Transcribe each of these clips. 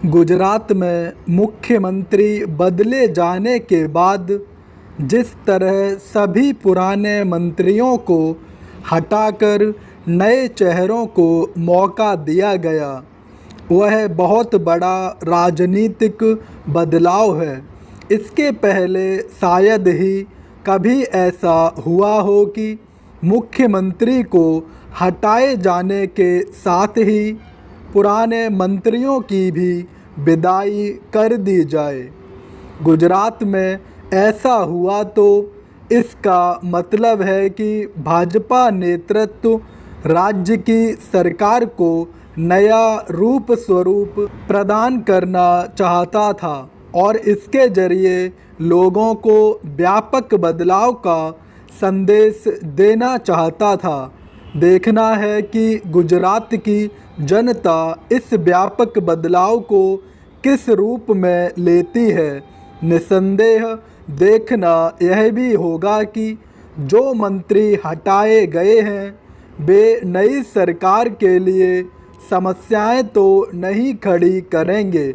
गुजरात में मुख्यमंत्री बदले जाने के बाद जिस तरह सभी पुराने मंत्रियों को हटाकर नए चेहरों को मौका दिया गया, वह बहुत बड़ा राजनीतिक बदलाव है। इसके पहले शायद ही कभी ऐसा हुआ हो कि मुख्यमंत्री को हटाए जाने के साथ ही पुराने मंत्रियों की भी विदाई कर दी जाए। गुजरात में ऐसा हुआ तो इसका मतलब है कि भाजपा नेतृत्व राज्य की सरकार को नया रूप स्वरूप प्रदान करना चाहता था और इसके जरिए लोगों को व्यापक बदलाव का संदेश देना चाहता था। देखना है कि गुजरात की जनता इस व्यापक बदलाव को किस रूप में लेती है। निस्संदेह देखना यह भी होगा कि जो मंत्री हटाए गए हैं वे नई सरकार के लिए समस्याएं तो नहीं खड़ी करेंगे।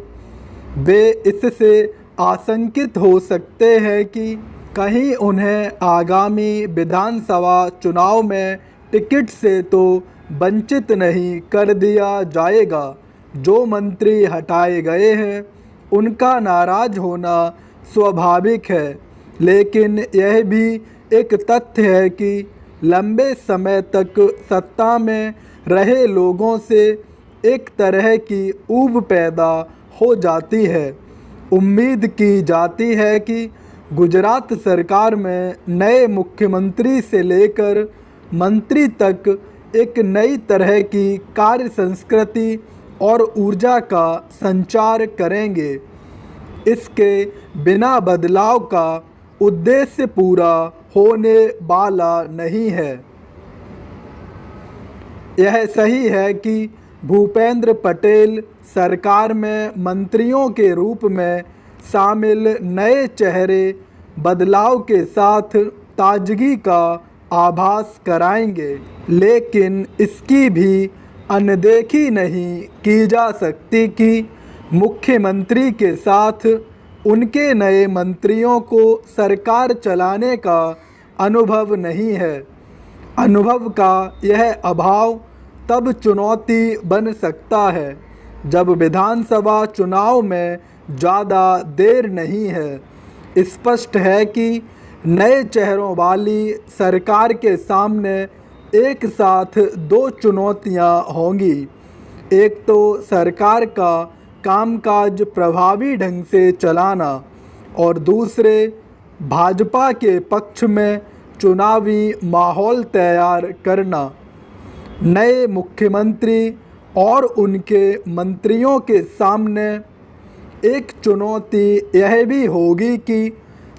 वे इससे आशंकित हो सकते हैं कि कहीं उन्हें आगामी विधानसभा चुनाव में टिकट से तो वंचित नहीं कर दिया जाएगा। जो मंत्री हटाए गए हैं उनका नाराज होना स्वाभाविक है, लेकिन यह भी एक तथ्य है कि लंबे समय तक सत्ता में रहे लोगों से एक तरह की ऊब पैदा हो जाती है। उम्मीद की जाती है कि गुजरात सरकार में नए मुख्यमंत्री से लेकर मंत्री तक एक नई तरह की कार्य संस्कृति और ऊर्जा का संचार करेंगे। इसके बिना बदलाव का उद्देश्य पूरा होने वाला नहीं है। यह सही है कि भूपेंद्र पटेल सरकार में मंत्रियों के रूप में शामिल नए चेहरे बदलाव के साथ ताजगी का आभास कराएंगे, लेकिन इसकी भी अनदेखी नहीं की जा सकती कि मुख्यमंत्री के साथ उनके नए मंत्रियों को सरकार चलाने का अनुभव नहीं है। अनुभव का यह अभाव तब चुनौती बन सकता है जब विधानसभा चुनाव में ज़्यादा देर नहीं है। स्पष्ट है कि नए चेहरों वाली सरकार के सामने एक साथ दो चुनौतियां होंगी। एक तो सरकार का कामकाज प्रभावी ढंग से चलाना और दूसरे भाजपा के पक्ष में चुनावी माहौल तैयार करना। नए मुख्यमंत्री और उनके मंत्रियों के सामने एक चुनौती यह भी होगी कि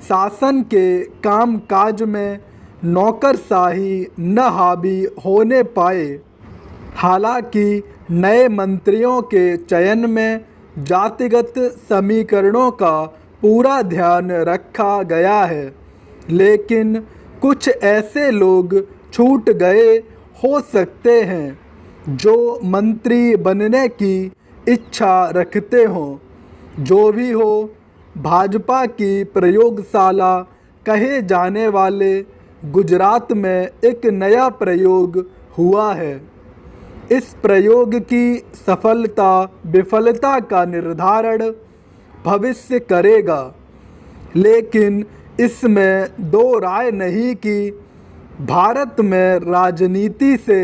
शासन के कामकाज में नौकरशाही न हावी होने पाए। हालांकि नए मंत्रियों के चयन में जातिगत समीकरणों का पूरा ध्यान रखा गया है, लेकिन कुछ ऐसे लोग छूट गए हो सकते हैं जो मंत्री बनने की इच्छा रखते हों। जो भी हो, भाजपा की प्रयोगशाला कहे जाने वाले गुजरात में एक नया प्रयोग हुआ है। इस प्रयोग की सफलता विफलता का निर्धारण भविष्य करेगा, लेकिन इसमें दो राय नहीं कि भारत में राजनीति से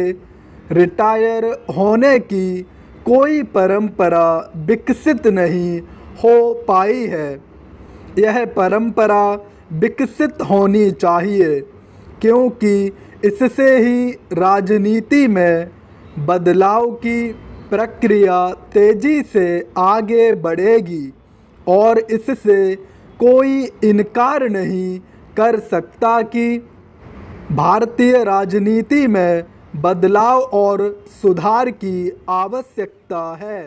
रिटायर होने की कोई परंपरा विकसित नहीं हो पाई है। यह परंपरा विकसित होनी चाहिए, क्योंकि इससे ही राजनीति में बदलाव की प्रक्रिया तेजी से आगे बढ़ेगी और इससे कोई इनकार नहीं कर सकता कि भारतीय राजनीति में बदलाव और सुधार की आवश्यकता है।